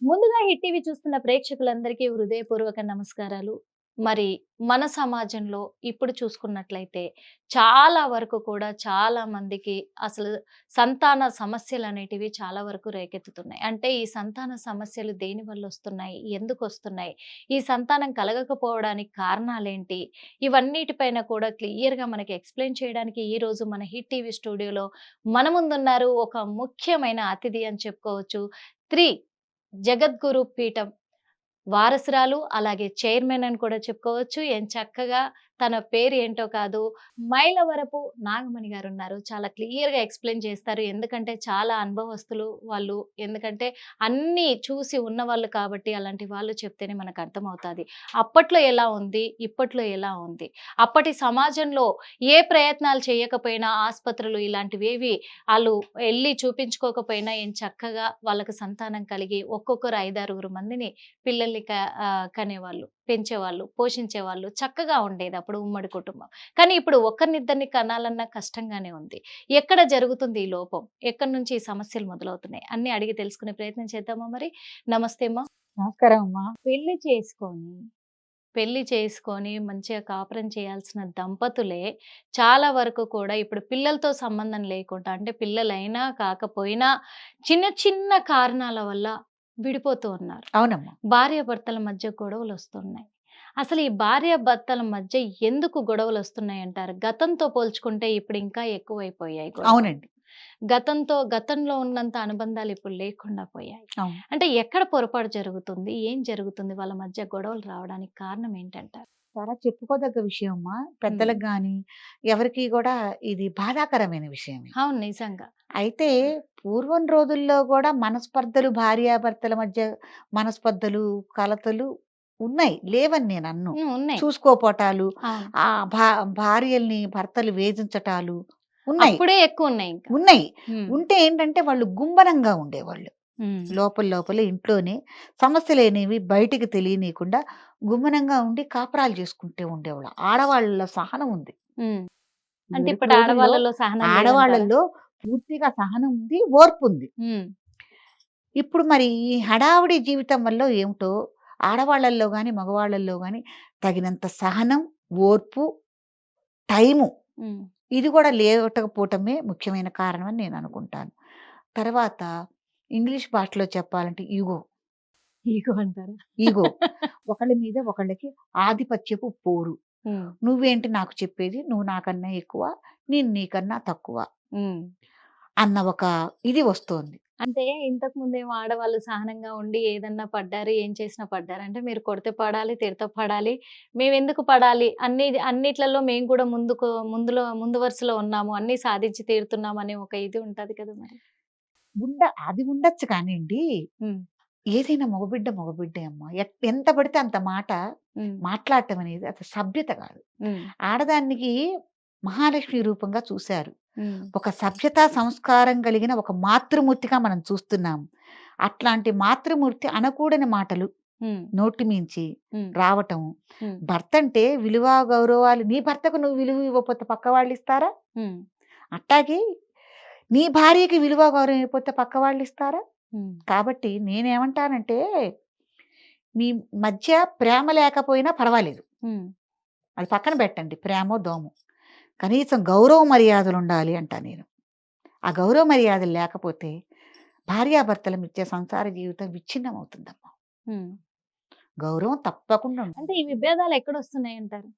ముందుగా hit TV చూస్తున్న ప్రేక్షకులందరికీ హృదయపూర్వక నమస్కారాలు. మరి మన సమాజంలో ఇప్పుడు చూసుకున్నట్లయితే చాలా వరకు కూడా చాలా మందికి అసలు సంతాన సమస్యలనేటివి చాలా వరకు రేకెత్తుతున్నాయి. అంటే ఈ సంతాన సమస్యలు దేనివల్ల వస్తున్నాయి? ఎందుకొస్తున్నాయి? ఈ సంతానం కలగకపోవడానికి కారణాలేంటి? ఇవన్నిటిపైన కూడా క్లియర్‌గా మనకి ఎక్స్‌ప్లెయిన్ చేయడానికి ఈరోజు మన హిట్ టీవీ స్టూడియోలో మన ముందున్నారు ఒక ముఖ్యమైన అతిథి అని చెప్పుకోవచ్చు. 3 జగద్గురు పీఠం వారసురాలు, అలాగే చైర్మన్ అని కూడా చెప్పుకోవచ్చు. ఎంచక్కగా తన పేరు ఏంటో కాదు, మైలవరపు నాగమణి గారున్నారు. చాలా క్లియర్‌గా ఎక్స్‌ప్లెయిన్ చేస్తారు. ఎందుకంటే చాలా అనుభవస్తులు వాళ్ళు. ఎందుకంటే అన్నీ చూసి ఉన్నవాళ్ళు కాబట్టి అలాంటి వాళ్ళు చెప్తేనే మనకు అర్థమవుతాది. అప్పట్లో ఎలా ఉంది? ఇప్పట్లో ఎలా ఉంది? అప్పటి సమాజంలో ఏ ప్రయత్నాలు చేయకపోయినా ఆస్పత్రులు ఇలాంటివేవి ఆళ్ళు ఎళ్లి చూపించుకోకపోయినా ఎంచక్కగా వాళ్ళకి సంతానం కలిగి ఒక్కొక్కరు 5, 6 మందిని పిల్లల్ని కనేవాళ్ళు, పెంచేవాళ్ళు, పోషించేవాళ్ళు. చక్కగా ఉండేది అప్పుడు ఉమ్మడి కుటుంబం. కానీ ఇప్పుడు ఒకరినిద్దరిని కనాలన్నా కష్టంగానే ఉంది. ఎక్కడ జరుగుతుంది ఈ లోపం? ఎక్కడి నుంచి ఈ సమస్యలు మొదలవుతున్నాయి? అన్నీ అడిగి తెలుసుకునే ప్రయత్నం చేద్దామా మరి? నమస్తే అమ్మా. నమస్కారం అమ్మా. పెళ్లి చేసుకొని, పెళ్లి చేసుకొని మంచిగా కాపురం చేయాల్సిన దంపతులే చాలా వరకు కూడా ఇప్పుడు పిల్లలతో సంబంధం లేకుండా అంటే పిల్లలైనా కాకపోయినా చిన్న చిన్న కారణాల వల్ల విడిపోతూ ఉన్నారు. అవునమ్మా. భార్యాభర్తల మధ్య గొడవలొస్తున్నాయి. అసలు ఈ భార్యాభర్తల మధ్య ఎందుకు గొడవలొస్తున్నాయంటారు? గతంతో పోల్చుకుంటే ఇప్పుడు ఇంకా ఎక్కువైపోయాయి గొడవలు. అవునండి. గతంలో ఉన్నంత అనుబంధాలు ఇప్పుడు లేకుండా పోయాయి. అవును. అంటే ఎక్కడ పొరపాటు జరుగుతుంది? ఏం జరుగుతుంది? వాళ్ళ మధ్య గొడవలు రావడానికి కారణం ఏంటంటారు? చాలా చెప్పుకోదగ్గ విషయం అమ్మా. హ్మ్. పెద్దలకు గాని, ఎవరికీ గూడా ఇది బాధాకరమైన విషయమే. అవును. నిజంగా. అయితే పూర్వం రోజుల్లో గూడా మనస్పర్ధలు భార్యాభర్తల మధ్య మనస్పర్ధలు, కలతలు ఉన్నాయి. లేవని నేననను. హ్మ్. ఉన్నాయి. చూసుకోపోటాలు, అవును. ఆహ్, భా భార్యల్ని భర్తలు వేధించటాలు ఉన్నాయి. అప్పుడే ఎక్కువున్నాయింక. ఉన్నాయి. హ్మ్. ఉంటే ఏంటంటే వాళ్ళు గుంభనంగా ఉండేవాళ్ళు. హ్మ్. లోపల లోపలే ఇంట్లోనే సమస్యలనేవి బయటికి తెలియనీయకుండా గుమ్మనంగా ఉండి కాపురాలు చేసుకుంటూ ఉండేవాళ్ళు. ఆడవాళ్ళలో సహనం ఉంది. హ్మ్. అంటే ఇదివరకు ఇప్పుడు రోజుల్లో ఆడవాళ్ళలో సహనం లేదంటారా? ఆడవాళ్ళల్లో పూర్తిగా సహనం ఉంది, ఓర్పుంది. హ్మ్. ఇప్పుడు మరి ఈ హడావిడి జీవితం వల్లో ఏమిటో ఆడవాళ్ళల్లో గాని, మగవాళ్ళల్లో గాని తగినంత సహనం, ఓర్పు, టైము హ్మ్. ఇది కూడా లేవటకపోవటమే ముఖ్యమైన కారణం అని నేననుకుంటాను. తర్వాత ఇంగ్లీష్ భాషలో చెప్పాలంటే ఇగో. ఈగో అంటారా? ఈగో. ఒకళ్ళ మీద ఒకళ్ళకి ఆధిపత్యపు పోరు. హ్మ్. నువ్వేంటి నాకు చెప్పేది? నువ్వు నాకన్నా ఎక్కువ, నేను నీకన్నా తక్కువ హ్మ్. అన్న ఒక ఇది వస్తోంది. అంటే ఇంతకు ముందేమో ఆడవాళ్ళు సహనంగా ఉండి ఏదన్నా పడ్డారు, ఏం చేసినా పడ్డారు. అంటే మీరు కొడితే పడాలి, తిడితే పడాలి. మేమెందుకు పడాలి? అన్నిట్లలో మేము కూడా ముందు వరుసలో ఉన్నాము. అన్నీ సాధించి తీరుతున్నాం అనే ఒక ఇది ఉంటది కదా మరి. అది ఉండొచ్చు కానియండి. హ్మ్. ఏదైనా మగబిడ్డ మగబిడ్డే అమ్మ. ఎంత పడితే అంత మాట హ్మ్. మాట్లాడటం అనేది అది సభ్యత కాదు. హ్మ్. ఆడదానికి మహాలక్ష్మి రూపంగా చూసారు. హ్మ్. ఒక సభ్యతా సంస్కారం కలిగిన ఒక మాతృమూర్తిగా మనం చూస్తున్నాం. అట్లాంటి మాతృమూర్తి అనకూడని మాటలు హ్మ్. నోటి మించి హ్మ్. రావటం. హ్మ్. భర్తంటే విలువ, గౌరవాలు నీ భర్తకు నువ్వు విలువ ఇవ్వకపోతే పక్క వాళ్ళిస్తారా? హ్మ్. అట్టాగే నీ భార్యకి విలువ, గౌరవం ఇవ్వకపోతే పక్క వాళ్ళిస్తారా? హ్మ్. కాబట్టి నేనేమంటానంటే, మీ మధ్య ప్రేమ లేకపోయినా పర్వాలేదు. హ్మ్. అది పక్కన పెట్టండి. ప్రేమో, దోమో. కనీసం గౌరవ మర్యాదలుండాలి అంటా నేను. ఆ గౌరవ మర్యాదలు లేకపోతే భార్యాభర్తల మధ్య సంసార జీవితం విచ్ఛిన్నమవుతుందమ్మా. హ్మ్. గౌరవం తప్పకుండా ఉండాలి. అంటే ఈ విభేదాలు ఎక్కడొస్తున్నాయంటారు?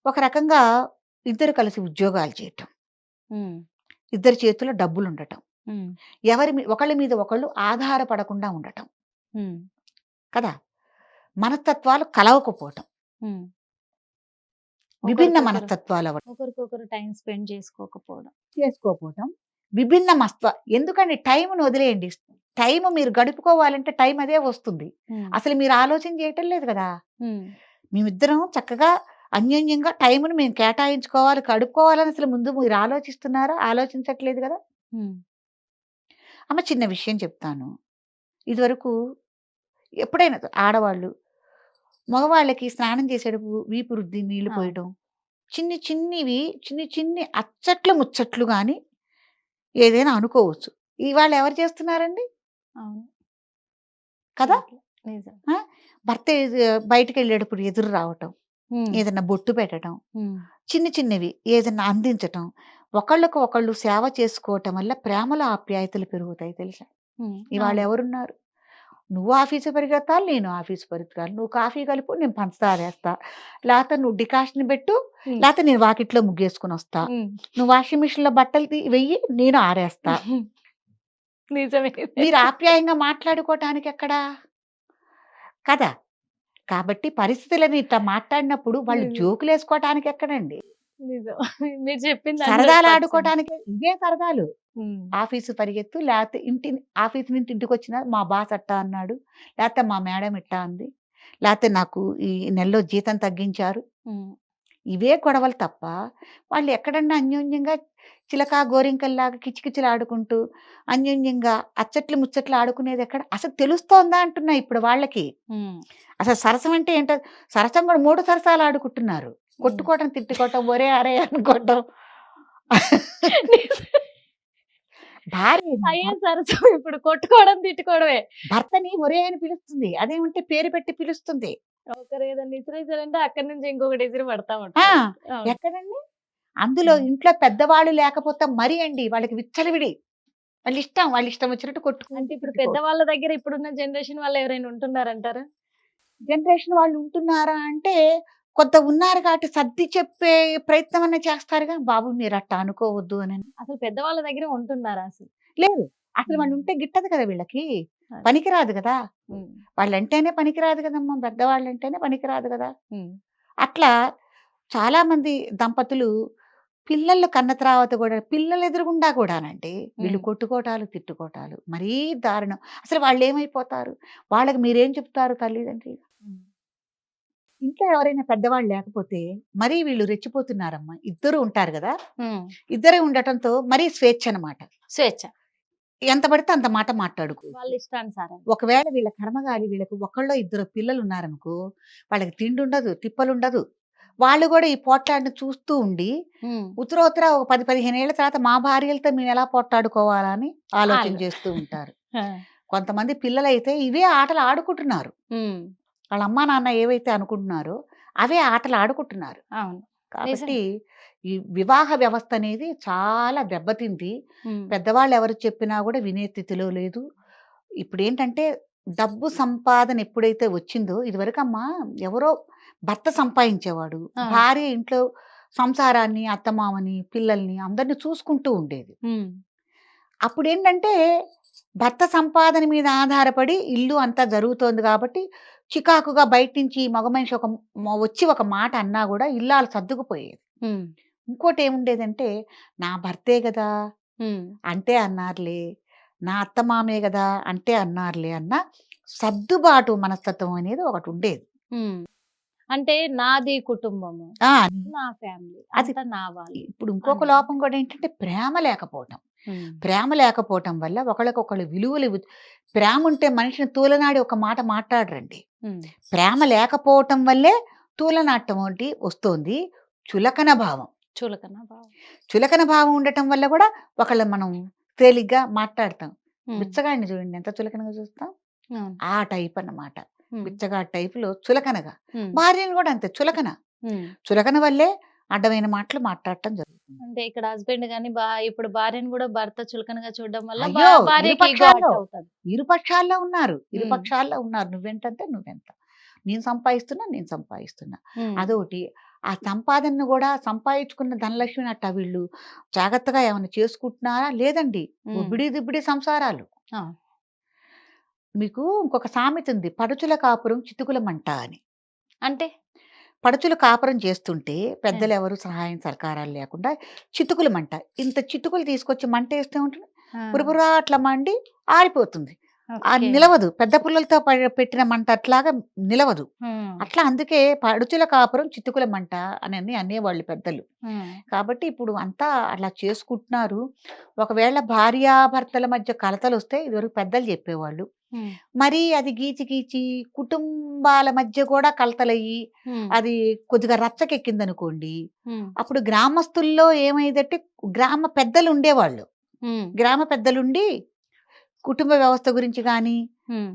ఒక రకంగా ఇద్దరు కలిసి ఉద్యోగాలు చేయటం. హ్మ్. ఇద్దరి చేతుల్లో డబ్బులుండటం. హ్మ్. ఒకళ్ళ మీద ఒకళ్ళు ఆధారపడకుండా ఉండటం. హ్మ్. కదా! మనస్తత్వాలు కలవకపోవటం. హ్మ్. విభిన్న ఒకరికొకరు మనస్తత్వాలవ్వటం. ఒకరికొకరు టైమ్ స్పెండ్ చేసుకోకపోవడం. చేసుకోపోవటం. విభిన్న ఎందుకండి టైంని వదిలేయండి. టైం మీరు గడుపుకోవాలంటే టైం అదే వస్తుంది. హ్మ్. అసలు మీరు ఆలోచన చేయటం లేదు గదా! హ్మ్. మేమిద్దరం చక్కగా అన్యోన్యంగా టైంని మేము కేటాయించుకోవాలి, గడుపుకోవాలని అసలు ముందు మీరు ఆలోచిస్తున్నారా? ఆలోచించట్లేదు గదా! హ్మ్. అమ్మ చిన్న విషయం చెప్తాను. ఇదివరకు ఎప్పుడైనా ఆడవాళ్ళు మగవాళ్ళకి స్నానం చేసేటప్పుడు వీపు రుద్ది నీళ్లు ఆ! పోయటం. చిన్ని చిన్ని అచ్చట్లు, ముచ్చట్లు గాని ఏదైనా అనుకోవచ్చు. ఇవాళ ఎవరు చేస్తున్నారండి? అవును. కదా! అట్లా. నిజం. ఆ! భర్త బయటికెళ్ళేటప్పుడు ఎదురు రావటం, హ్మ్. ఏదన్నా బొట్టు పెట్టడం, హ్మ్. చిన్న చిన్నవి ఏదన్నా అందించటం, ఒకళ్ళకు ఒకళ్ళు సేవ చేసుకోవటం వల్ల ప్రేమలో ఆప్యాయతలు పెరుగుతాయి తెలుసా? హ్మ్. ఇవాళ అవును. ఎవరున్నారు? నువ్వు ఆఫీసు పరిగెత్తాలి, నేను ఆఫీసు పరిగెత్తాలి. నువ్వు కాఫీ కలుపు, నేను పంచదారేస్తా. లేతే నువ్వు డికాషన్ పెట్టు, హ్మ్. లేతే నేను వాకిట్లో ముగ్గేసుకొనొస్తా. హ్మ్. నువ్వు వాషింగ్ మిషన్‌లో బట్టలు వెయ్యి, నేను ఆరేస్తా. నిజమే. మీరు ఆప్యాయంగా మాట్లాడుకోవటానికెక్కడ? కదా! కాబట్టి పరిస్థితులని ఇట్లా మాట్లాడినప్పుడు వాళ్ళు నిజం. జోకులేసుకోవటానికెక్కడండి? నిజం. మీరు చెప్పింది 100%. సరదాలాడుకోవటానికి ఇవే సరదాలు. హ్మ్. ఆఫీసు పరిగెత్తు, లేతే ఆఫీసు నుంచి ఇంటికొచ్చినా మా బాస్ అట్టా అన్నాడు, లేతే మా మేడం ఇట్టా అంది, లేతే నాకు ఈ నెలలో జీతం తగ్గించారు. హ్మ్. ఇవే గొడవలు తప్ప వాళ్ళు ఎక్కడన్నా అన్యోన్యంగా చిలకా గోరింకల్లాగా కిచకిచలాడుకుంటూ, అన్యోన్యంగా అచ్చట్లు ముచ్చట్లు ఆడుకునేదెక్కడ? అసలు తెలుస్తోందా అంటున్నా ఇప్పుడు వాళ్ళకి. హ్మ్. అసలు సరసం అంటే ఏంటో సరసం కూడా 3 సరసాలు ఆడుకుంటున్నారు. హ్మ్. కొట్టుకోవటం, తిట్టుకోవటం, ఒరే అరే అనుకోవటం. నిజం. భార్యని అయ్యే సరసం ఇప్పుడు కొట్టుకోవడం, తిట్టుకోవడమే. భర్తని ఒరేయ్ అని పిలుస్తుంది. అదేమంటే పేరు పెట్టి పిలుస్తుంది. ఒకరు ఏదన్నా ఇసిరేసారంటే అక్కడి నుంచి ఇంకొకటి ఇసిరి పడతా ఆ! ఉంటారు. అవును. ఎక్కడండి? అందులో హ్మ్. ఇంట్లో పెద్దవాళ్ళు లేకపోతే మరీ అండి వాళ్ళకి విచ్చలవిడి. వాళ్ళిష్టం వచ్చినట్టు అంటే కొట్టుకుంటూ ఇప్పుడు తిట్టుకోవచ్చు. పెద్దవాళ్ళ దగ్గర ఇప్పుడున్న జనరేషన్ వాళ్ళు ఎవరైనా ఉంటున్నారంటారా? జనరేషన్ వాళ్ళు ఉంటున్నారా అంటే, కొంత ఉన్నారు కాబట్టి సర్ది చెప్పే ప్రయత్నం అన్నా చేస్తారుగా. బాబు మీరట్టా అనుకోవద్దు అనని. అసలు పెద్దవాళ్ళ దగ్గర ఉంటున్నారా అసలు? లేదు. అసలు హ్మ్. వాళ్ళుంటే గిట్టదు కదా వీళ్ళకి. అది. పనికిరాదు గదా! హ్మ్. వాళ్ళంటేనే పనికిరాదు గదమ్మా! పెద్దవాళ్ళంటేనే పనికిరాదు గదా! హ్మ్. అట్లా చాలామంది దంపతులు పిల్లలు కన్న తర్వాత గూడా పిల్లల ఎదురుగుండా గూడానండి వీళ్ళు హ్మ్. కొట్టుకోటాలు, తిట్టుకోటాలు మరీ దారుణం. అసలు వాళ్ళేమైపోతారు? వాళ్ళకి మీరేం చెప్తారు తల్లిదండ్రులు? హ్మ్. ఇంట్లో ఎవరైనా పెద్దవాళ్ళు లేకపోతే మరీ వీళ్ళు రెచ్చిపోతున్నారమ్మా. ఇద్దరు ఉంటారు గదా! హ్మ్. ఇద్దరే ఉండటంతో మరీ స్వేచ్ఛనమాట. స్వేచ్ఛ. ఎంత పడితే అంత మాట మాట్లాడుకోవచ్చు. వాళ్ళ ఇష్టానుసారం. ఒకవేళ వీళ్ళ కర్మగాలి వీళ్ళకి ఒకళ్ళో ఇద్దరో పిల్లలున్నారనుకో, వాళ్ళకి తిండుండదు, తిప్పలుండదు. వాళ్ళు గూడా ఈ పోట్లాటను చూస్తూ ఉండి, హ్మ్. ఉత్తరోత్తర ఒక 10, 15 ఏళ్ల తర్వాత మా భార్యలతో మేమెలా పోట్లాడుకోవాలా అని ఆలోచన ఆళ్ళు. చేస్తూ ఉంటారు. ఆ! కొంతమంది పిల్లలైతే ఇవే ఆటలు ఆడుకుంటున్నారు. హ్మ్. వాళ్ళ అమ్మా, నాన్న ఏవైతే అనుకుంటున్నారో, అవే ఆటలు ఆడుకుంటున్నారు. అవును. కాబట్టి నిజమే. ఈ వివాహ వ్యవస్థ అనేది చాలా దెబ్బతింది. హ్మ్. పెద్దవాళ్ళు ఎవరు చెప్పినా గూడా వినే స్థితిలో లేదు. ఇప్పుడేంటంటే డబ్బు సంపాదన ఎప్పుడైతే వచ్చిందో ఇదివరకమ్మా ఎవరో భర్త సంపాదించేవాడు. ఆ! భార్య ఇంట్లో సంసారాన్ని, అత్తమామని, పిల్లల్ని అందరిని చూసుకుంటూ ఉండేది. హ్మ్. అప్పుడేంటంటే భర్త సంపాదన మీద ఆధారపడి ఇల్లు అంతా జరుగుతోంది కాబట్టి చికాకుగా బయట నుంచి మగ మనిషి వచ్చి ఒక మాట అన్నా గూడా ఇల్లాలు సర్దుకుపోయేది. హ్మ్. ఇంకోటేముండేదంటే, నా భర్తే గదా! హ్మ్. అంటే అన్నారులే. నా అత్తమామే గదా! అంటే అన్నారులే అన్న సర్దుబాటు మనస్తత్వం అనేది ఒకటుండేది. హ్మ్. అంటే నాది కుటుంబము. ఆ! నా ఫ్యామిలీ. అది అంతా నా వాళ్ళు ఇప్పుడు ఇంకొక అనుకుంటా. లోపం కూడా ఏంటంటే ప్రేమ లేకపోవటం. హ్మ్. ప్రేమ లేకపోవటం వల్ల ఒకళ్ళకొకళ్ళు ప్రేముంటే మనిషిని తూలనాడి ఒక మాట మాట్లాడరండి. హ్మ్. ప్రేమ లేకపోవటం వల్లే తూలనాటం ఒకటి వస్తోంది. చులకన భావం. చులకన భావం. చులకన భావం ఉండటం వల్ల గూడా ఒకళ్ళని మనం తేలిగ్గా మాట్లాడతాం. హ్మ్. బిచ్చగాడిని చూడండి ఎంత చులకనగా చూస్తాం. అవును. ఆ టైప్ అన్నమాట. హ్మ్. బిచ్చగాడి టైప్‌లో చులకనగా. హ్మ్. భార్యను గూడా అంతే చులకన. హ్మ్. చులకన వల్లే అడ్డమైన మాటలు మాట్లాడటం జరుగుతుంది. అంటే ఇక్కడ హస్బెండ్ గాని ఇప్పుడు భార్యను గూడా భర్త చులకనగా చూడడం వల్ల అయ్యో! భార్యకి ఇగో ఇరుపక్షాల్లో, హర్ట్ అవుతది. ఇరుపక్షాల్లో ఉన్నారు. హ్మ్. ఇరుపక్షాల్లో ఉన్నారు. నువ్వెంతంటే నువ్వెంత. నేను సంపాదిస్తున్నా, నేను సంపాదిస్తున్నా. హ్మ్. అదోటి. ఆ సంపాదనను గూడా సంపాదించుకున్న ధనలక్ష్మిని అట్టా వీళ్ళు జాగ్రత్తగా ఏమన్నా చేసుకుంటున్నారా? లేదండి. హ్మ్. ఉబిడి దిబిడి సంసారాలు. ఆ! మీకు ఇంకొక సామెతుంది. పడుచుల కాపురం చితుకుల మంట అని. అంటే? పడుచులు కాపురం చేస్తుంటే ఆ! పెద్దలెవరు సహాయం సహకారాలు లేకుండా చితుకుల మంట. ఇంత చితుకులు తీసుకొచ్చి మంటేస్తే ఉంటుంది. ఆ! బురబురా అట్లా మండి ఆరిపోతుంది. ఓకే. నిలవదు. పెద్ద పుల్లలతో పెట్టిన మంట అట్లాగా నిలవదు. హ్మ్. అట్లా అందుకే పడుచుల కాపురం చితుకుల మంట అని అనేవాళ్ళు పెద్దలు. హ్మ్. కాబట్టి ఇప్పుడు అంతా అలా చేసుకుంటున్నారు. ఒకవేళ భార్యాభర్తల మధ్య కలతలొస్తే ఇదివరకు పెద్దలు చెప్పేవాళ్ళు. హ్మ్. మరీ అది గీచి గీచి కుటుంబాల మధ్య కూడా కలతలయ్యి, హ్మ్. అది కొద్దిగా రచ్చకెక్కిందనుకోండి, హ్మ్. అప్పుడు గ్రామస్తుల్లో ఏమైందంటే గ్రామ పెద్దలుండేవాళ్ళు. హ్మ్. గ్రామ పెద్దలుండి కుటుంబ వ్యవస్థ గురించి గానీ, హ్మ్.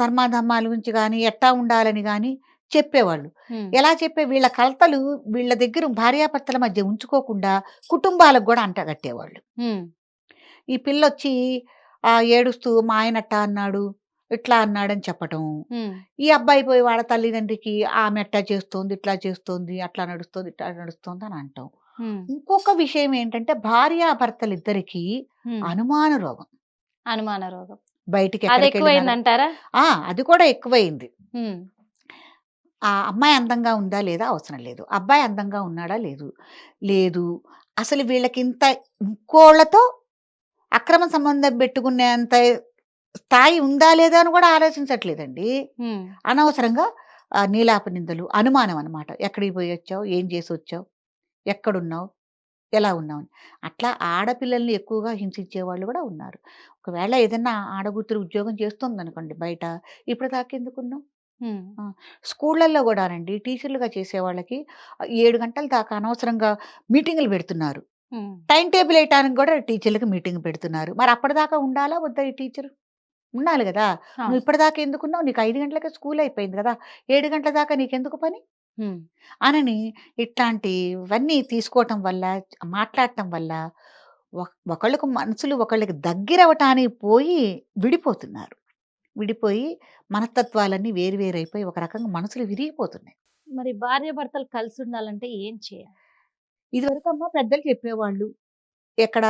ధర్మాధర్మాల గురించి గాని, ఎట్టా ఉండాలని గాని చెప్పేవాళ్ళు. హ్మ్. ఎలా వీళ్ళ కలతలు వీళ్ళ దగ్గర భార్యాభర్తల మధ్య ఉంచుకోకుండా కుటుంబాలకు గూడా అంటగట్టేవాళ్ళు. హ్మ్. ఈ పిల్లొచ్చి ఏడుస్తూ మా ఆయన అట్టా అన్నాడు, ఇట్లా అన్నాడని చెప్పటం. హ్మ్. ఈ అబ్బాయి పోయి వాళ్ళ తల్లిదండ్రికి ఆమె అట్టా చేస్తోంది, ఇట్లా చేస్తోంది, అట్లా నడుస్తోంది, ఇట్లా నడుస్తోంది అని అంటాం. హ్మ్. ఇంకొక విషయం ఏంటంటే భార్యాభర్తలిద్దరికీ హ్మ్. అనుమాన రోగం. అనుమాన రోగం. బయటికెక్కడికెళ్ళినా గూడా అదెక్కువయిందంటారా? అది కూడా ఎక్కువయింది. హ్మ్. ఆ అమ్మాయి అందంగా ఉందా? లేదా? అవసరం లేదు. అబ్బాయి అందంగా ఉన్నాడా? లేదు. లేదు. అసలు వీళ్ళకింత ఇంకోళ్ళతో అక్రమ సంబంధం పెట్టుకునేంత స్థాయి ఉందా? లేదా? అని కూడా ఆలోచించట్లేదండి. హ్మ్. అనవసరంగా నీలాప నిందలు, అనుమానం అనమాట. ఎక్కడికి పోయొచ్చావు? ఏం చేసొచ్చావు? ఎక్కడున్నావు? ఎలా ఉన్నావు? అని. అట్లా ఆడపిల్లల్ని ఎక్కువగా హింసించేవాళ్ళు గూడా ఉన్నారు. ఒకవేళ ఏదన్నా ఆడగుతురు ఉద్యోగం చేస్తోందనుకోండి బయట, ఇప్పటిదాకా ఎందుకున్నావు? హ్మ్. ఆ! స్కూళ్ళల్లో గూడానండి టీచర్లుగా చేసేవాళ్ళకి 7 గంటల దాకా అనవసరంగా మీటింగులు పెడుతున్నారు. హ్మ్. టైమ్ టేబుల్ ఎయటానికి గూడా టీచర్‌లకి మీటింగ్ పెడుతున్నారు. మరి అప్పటిదాకా ఉండాలా? వద్దా ఈ టీచరు? ఉండాలి గదా! నువ్వు అవును. ఇప్పటిదాకా ఎందుకున్నావు? నీకు 5 గంటలకే స్కూల్ అయిపోయింది గదా! 7 గంటల దాకా నీకెందుకు పని? హ్మ్. అనని ఇట్లాంటివన్నీ తీసుకోవటం వల్ల, మాట్లాడటం వల్ల ఒకళ్ళకు మనసులు ఒకళ్ళకి దగ్గరవ్వటానికి పోయి విడిపోతున్నారు. విడిపోయి మనస్తత్వాలన్నీ వేరు వేరైపోయి ఒక రకంగా మనసులు విరిగిపోతున్నాయి. మరి భార్యాభర్తలు కలిసుండాలంటే ఏం చేయాలి? ఇదివరకమ్మా పెద్దలు చెప్పేవాళ్ళు. ఎక్కడ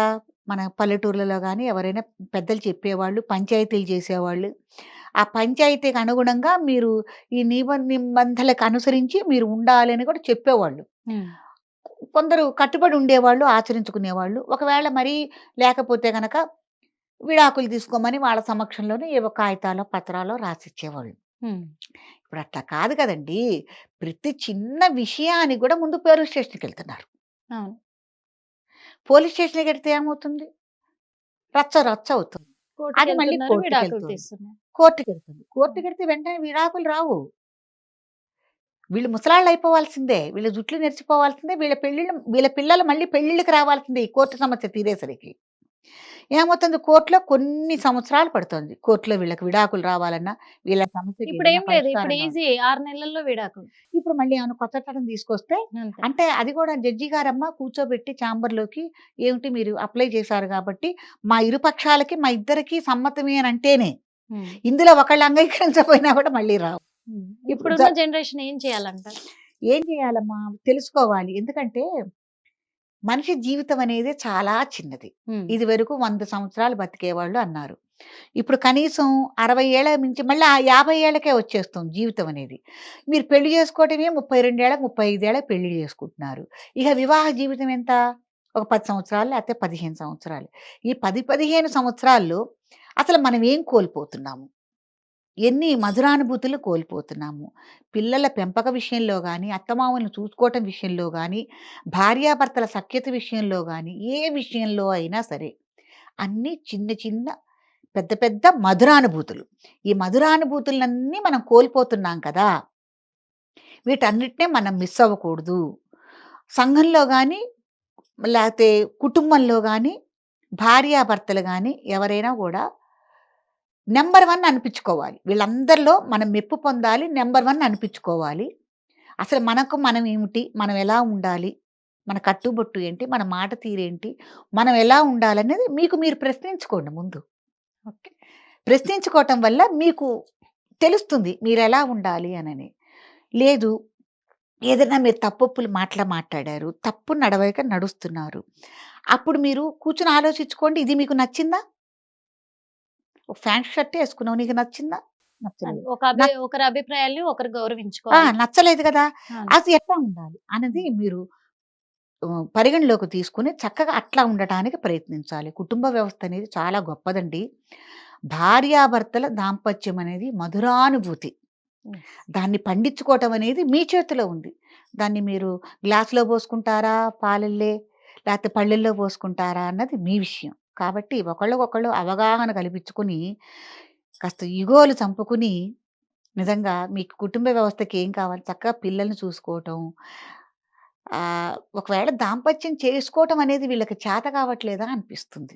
మన పల్లెటూర్లలో గాని ఎవరైనా పెద్దలు చెప్పేవాళ్ళు, పంచాయతీలు చేసేవాళ్ళు. ఆ పంచాయతీకి అనుగుణంగా మీరు ఈ నిబంధనలకు అనుసరించి మీరు ఉండాలి అని కూడా చెప్పేవాళ్ళు. హ్మ్. కొందరు కట్టుబడి ఉండేవాళ్ళు, ఆచరించుకునేవాళ్ళు. ఒకవేళ మరీ లేకపోతే గనక విడాకులు తీసుకోమని వాళ్ళ సమక్షంలోనే ఏవో కాగితాలో, పత్రాలో రాసిచ్చేవాళ్ళు. హ్మ్. ఇప్పుడు అట్లా కాదు కదండీ! ప్రతి చిన్న విషయానికి గూడా ముందు పోలీస్ స్టేషన్‌కెళ్తున్నారు. అవును. పోలీస్ స్టేషన్‌కెడితే ఏమవుతుంది? రచ్చ రచ్చ అవుతుంది. అది మళ్ళీ కోర్ట్‌కెళ్తున్నారు, విడాకులు కోర్ట్‌కెళ్తుంది. తీస్తున్నారు. కోర్ట్‌కెళ్తుంది. అవును. కోర్ట్‌కెడితే వెంటనే విడాకులు రావు. వీళ్ళు ముసలాళ్ళయిపోవాల్సిందే. వీళ్ళ జుట్లు నెరిసిపోవాల్సిందే. వీళ్ళ పిల్లలు మళ్ళీ పెళ్ళిళ్ళకి రావాల్సిందే ఈ కోర్టు సమస్య తీరేసరికి. ఏమవుతుంది కోర్ట్‌లో కొన్ని సంవత్సరాలు పడుతోంది. కోర్ట్‌లో వీళ్ళకి విడాకులు రావాలన్నా, వీళ్ళ సమస్యకి ఏదైనా ఇప్పుడేం లేదు. ఇప్పుడు పరిష్కారం కావాలి. ఈజీ 6 నెలల్లో విడాకులు. ఇప్పుడు మళ్ళీ ఏమన్నా కొత్త చట్టం తీసుకొస్తే అంతే. అంటే అది కూడా జడ్జి గారమ్మ కూర్చోబెట్టి ఛాంబర్‌లోకి ఏమిటి మీరు అప్లై చేశారు కాబట్టి, మా ఇరు పక్షాలకి మా ఇద్దరికీ సమ్మతమే అని అంటేనే. హ్మ్. ఇందులో ఒకళ్ళు అంగీకరించకపోయినా కూడా మళ్ళీ రావు. హ్మ్. ఇప్పుడు ఇప్పుడున్న జనరేషన్ ఏం చేయాలంటారు? ఏం చేయాలమ్మా? తెలుసుకోవాలి. ఎందుకంటే మనిషి జీవితం అనేది చాలా చిన్నది. హ్మ్. ఇదివరకు 100 సంవత్సరాలు బతికేవాళ్ళు అన్నారు. ఇప్పుడు కనీసం 60 ఏళ్ళ నుంచి మళ్ళీ ఆ 50 ఏళ్ళకే వచ్చేస్తుంది జీవితం అనేది. మీరు పెళ్లి చేసుకోవటమే 32 ఏళ్ళకి, 35 ఏళ్ళకి పెళ్లి చేసుకుంటున్నారు. ఇక వివాహ జీవితం ఎంత? ఒక 10 సంవత్సరాలు లేకపోతే 15 సంవత్సరాలు. ఈ 10, 15 సంవత్సరాల్లో అసలు మనం ఏం కోల్పోతున్నాము? ఎన్ని మధురానుభూతులు కోల్పోతున్నాము. పిల్లల పెంపక విషయంలో గాని, అత్తమామలను చూసుకోవటం విషయంలో గాని, భార్యాభర్తల సఖ్యత విషయంలో గాని, ఏ విషయంలో అయినా సరే, అన్నీ చిన్న చిన్న, పెద్ద పెద్ద మధురానుభూతులు. ఈ మధురానుభూతులన్నీ మనం కోల్పోతున్నాం కదా! వీటన్నిటినే మనం మిస్ అవ్వకూడదు. సంఘంలో గాని, లేతే కుటుంబంలో గాని, భార్యాభర్తలు గాని ఎవరైనా గూడా నంబర్ 1 అనిపించుకోవాలి. వీళ్ళందరిలో మనం మెప్పు పొందాలి. నంబర్ 1 అనిపించుకోవాలి. అసలు మనకు మనం ఏమిటి? మనం ఎలా ఉండాలి? మన కట్టుబొట్టు ఏంటి? మన మాట తీరేంటి? మనం ఎలా ఉండాలనేది మీకు మీరు ప్రశ్నించుకోండి ముందు. ఓకే. ప్రశ్నించుకోవటం వల్ల మీకు తెలుస్తుంది మీరెలా ఉండాలి అనని. లేదు ఏదైనా మీరు తప్పొప్పులు మాట్లాడారు. తప్పు నడవడిక నడుస్తున్నారు. అప్పుడు మీరు కూర్చొని ఆలోచించుకోండి. ఇది మీకు నచ్చిందా? ఒక ప్యాంట్ షర్టే యేసుకున్నావు. నీకు నచ్చిందా? అది నచ్చలేదు. నచ్ ఒకరి అభిప్రాయాల్ని ఒకరు గౌరవించుకోవాలి. నచ్చలేదు గదా! అవును. అది ఎట్లా ఉండాలి అనేది హ్మ్. మీరు పరిగణలోకి తీసుకొని చక్కగా అట్లా ఉండటానికి ప్రయత్నించాలి. కుటుంబ వ్యవస్థ అనేది చాలా గొప్పదండి. భార్యాభర్తల దాంపత్యం అనేది మధురానుభూతి. యెస్. దాన్ని పండించుకోవటం అనేది మీ చేతిలో ఉంది. దాన్ని మీరు గ్లాస్‌లో పోసుకుంటారా? పాలల్లే లేకపోతే పళ్ళెల్లో పోసుకుంటారా? అన్నది మీ విషయం. కాబట్టి ఒకళ్ళకొకళ్ళు అవగాహన కల్పించుకొని, కాస్త ఇగోలు చంపుకుని, నిజంగా మీకు కుటుంబ వ్యవస్థకి ఏం కావాలి? చక్కగా పిల్లల్ని చూసుకోవటం. ఒకవేళ దాంపత్యం చేసుకోవటం అనేది వీళ్ళకి చేత కావట్లేదా అనిపిస్తుంది.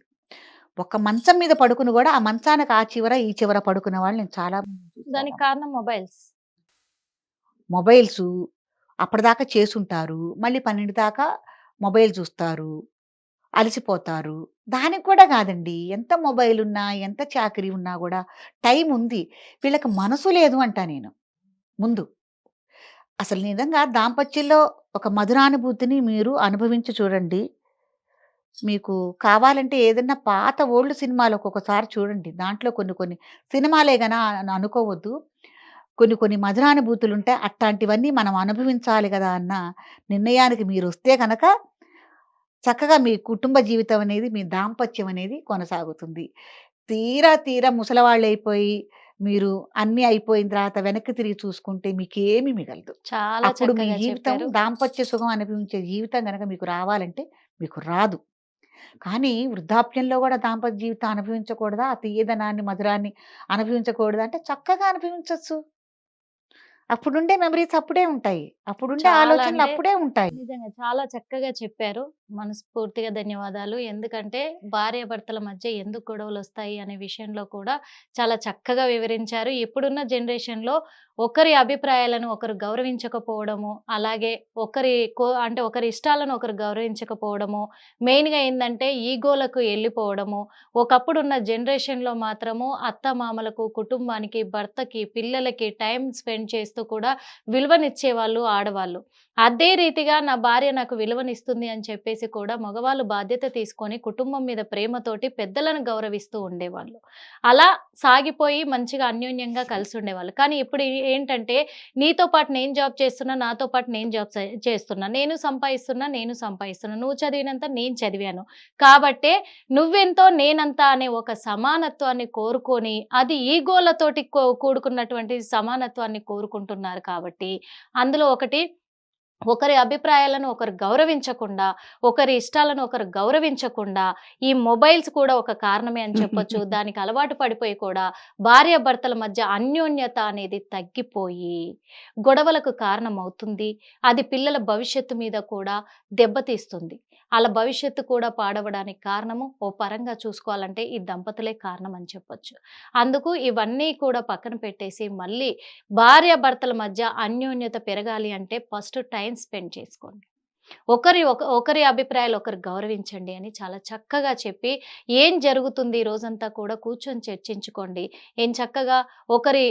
ఒక మంచం మీద పడుకుని కూడా ఆ మంచానికి ఆ చివర ఈ చివర పడుకునే వాళ్ళు నేను చాలా దానికి కారణం మొబైల్స్. మొబైల్స్ అప్పటిదాకా చేసుంటారు, మళ్ళీ 12 దాకా మొబైల్ చూస్తారు, అలసిపోతారు. దానికి కూడా కాదండి, ఎంత మొబైల్ ఉన్నా ఎంత చాకరీ ఉన్నా కూడా టైం ఉంది, వీళ్ళకి మనసు లేదు అంట నేను. ముందు అసలు నిజంగా దాంపత్యంలో ఒక మధురానుభూతిని మీరు అనుభవించి చూడండి. మీకు కావాలంటే ఏదన్నా పాత ఓల్డ్ సినిమాలు ఒక్కొక్కసారి చూడండి. దాంట్లో కొన్ని కొన్ని సినిమాలే అని అనుకోవద్దు. కొన్ని కొన్ని మధురానుభూతులుంటాయి. అట్టాంటివన్నీ మనం అనుభవించాలి గదా అన్న నిర్ణయానికి మీరొస్తే గనక చక్కగా మీ కుటుంబ జీవితం అనేది, మీ దాంపత్యం అనేది కొనసాగుతుంది. తీరా ముసలవాళ్ళైపోయి మీరు అన్నీ అయిపోయిన తర్వాత వెనక్కి తిరిగి చూసుకుంటే మీకేమి మిగలదు. చాలా అప్పుడు మీ చక్కగా జీవితం చెప్పారు. దాంపత్య సుఖం అనుభవించే జీవితం గనక మీకు రావాలంటే మీకు రాదు. కానీ వృద్ధాప్యంలో గూడా దాంపత్య జీవితం అనుభవించకూడదా? ఆ తీయదనాన్ని, మధురాన్ని అనుభవించకూడదా అంటే చక్కగా అనుభవించొచ్చు. అప్పుడుండే మెమరీస్ అప్పుడే ఉంటాయి. అప్పుడుండే చాలా ఆలోచనలు అంటే అప్పుడే ఉంటాయి. నిజంగా చాలా చక్కగా చెప్పారు. మనస్ఫూర్తిగా ధన్యవాదాలు. ఎందుకంటే భార్యాభర్తల మధ్య ఎందుకు గొడవలొస్తాయి అనే విషయంలో కూడా చాలా చక్కగా వివరించారు. ఇప్పుడున్న జనరేషన్‌లో ఒకరి అభిప్రాయాలను ఒకరు గౌరవించకపోవడము, అలాగే అంటే ఒకరి ఇష్టాలను ఒకరు గౌరవించకపోవడము, మెయిన్‌గా ఏందంటే ఈగోలకు ఎళ్ళిపోవడము. ఒకప్పుడున్న జనరేషన్‌లో మాత్రము అత్తమామలకు, కుటుంబానికి, భర్తకి, పిల్లలకి టైమ్ స్పెండ్ చేస్తూ కూడా విలువనిచ్చేవాళ్ళు ఆడవాళ్ళు. అదే రీతిగా నా భార్య నాకు విలువనిస్తుంది అని చెప్పేసి కూడా మగవాళ్ళు బాధ్యత తీసుకొని కుటుంబం మీద ప్రేమతోటి పెద్దలను గౌరవిస్తూ ఉండేవాళ్ళు. అలా సాగిపోయి మంచిగా అన్యోన్యంగా కలిసుండేవాళ్ళు. కానీ ఇప్పుడు ఏంటంటే నీతో పాటు నేను జాబ్ చేస్తున్నా, నాతో పాటు నేను జాబ్ చేస్తున్నా. నేను సంపాదిస్తున్నా. నువ్వు చదివినంత నేను చదివాను. కాబట్టే నువ్వెంతో నేనంత అనే ఒక సమానత్వాన్ని కోరుకొని, అది ఈగోలతోటి కూడుకున్నటువంటి సమానత్వాన్ని కోరుకుంటున్నారు కాబట్టి, అందులో ఒకరి అభిప్రాయాలను ఒకరు గౌరవించకుండా, ఒకరి ఇష్టాలను ఒకరు గౌరవించకుండా, ఈ మొబైల్స్ కూడా ఒక కారణమే అని చెప్పొచ్చు. దానికి అలవాటు పడిపోయి కూడా భార్యాభర్తల మధ్య అన్యోన్యత అనేది తగ్గిపోయి, గొడవలకు కారణమవుతుంది. అది పిల్లల భవిష్యత్తు మీద కూడా దెబ్బతీస్తుంది. ఆళ్ళ భవిష్యత్తు కూడా పాడవడానికి కారణము ఓ పరంగా చూసుకోవాలంటే ఈ దంపతులే కారణం అని చెప్పొచ్చు. అందుకు ఇవన్నీ కూడా పక్కన పెట్టేసి మళ్ళీ భార్యాభర్తల మధ్య అన్యోన్యత పెరగాలి అంటే ఫస్ట్ టైమ్ స్పెండ్ చేసుకోండి. ఒకరి అభిప్రాయాలు ఒకరు గౌరవించండి అని చాలా చక్కగా చెప్పి, ఏం జరుగుతుంది ఈ రోజంతా కూడా కూర్చొని చర్చించుకోండి. చక్కగా ఒకరి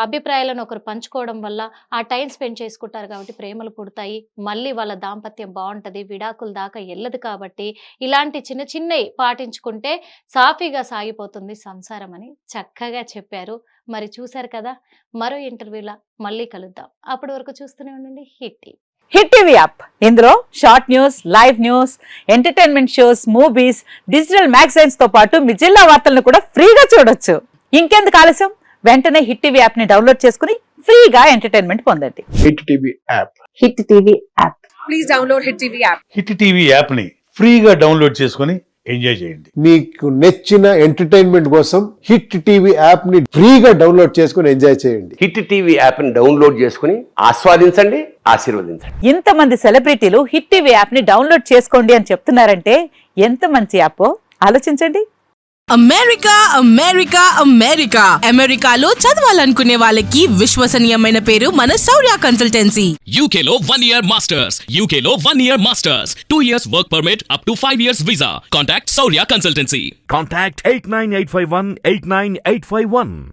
అభిప్రాయాలను ఒకరు పంచుకోవడం వల్ల ఆ టైం స్పెండ్ చేసుకుంటారు కాబట్టి ప్రేమలు పుడతాయి. మళ్ళీ వాళ్ళ దాంపత్యం బావుంటది. విడాకుల దాకా ఎళ్ళదు కాబట్టి ఇలాంటి చిన్న చిన్నయి పాటించుకుంటే సాఫీగా సాగిపోతుంది సంసారం అని చక్కగా చెప్పారు. మరి చూసారు కదా! మరో ఇంటర్వ్యూ‌ల మళ్ళీ కలుద్దాం. అప్పటి వరకు చూస్తూనే ఉండండి hit TV. Hit TV app ఇందులో short news, live news, entertainment shows, movies, digital magazines తో పాటు మీ జిల్లా వార్తలను కూడా ఫ్రీగా చూడొచ్చు. ఇంకెందుకు ఆలస్యం, వెంటనే హిట్ టీవీ యాప్ ని డౌన్లోడ్ చేసుకుని ఫ్రీగా ఎంటర్టైన్మెంట్ పొందండి. Hit TV app. Hit TV app. Please download hit TV app. Hit TV యాప్ని ఫ్రీగా డౌన్లోడ్ చేసుకొని ఎంజాయ్ చేయండి. మీకు నచ్చిన ఎంటర్టైన్మెంట్ కోసం హిట్ టీవీ యాప్ ని ఫ్రీగా డౌన్లోడ్ చేసుకొని ఎంజాయ్ చేయండి. హిట్ టీవీ యాప్ని డౌన్లోడ్ చేసుకుని ఆస్వాదించండి, ఆశీర్వదించండి. ఇంతమంది సెలబ్రిటీలు హిట్ టీవీ యాప్ ని డౌన్లోడ్ చేసుకోండి అని చెప్తున్నారంటే ఎంత మంచి యాప్ ఆలోచించండి. అమెరికాలో చదవాలనుకునే వాళ్ళకి విశ్వసనీయమైన పేరు మన శౌర్య కన్సల్టెన్సీ. UK లో 1 year masters. UK లో 1 year masters. 2 years work permit up to 5 years visa. Contact Saurya Consultancy. Contact 89851 89851.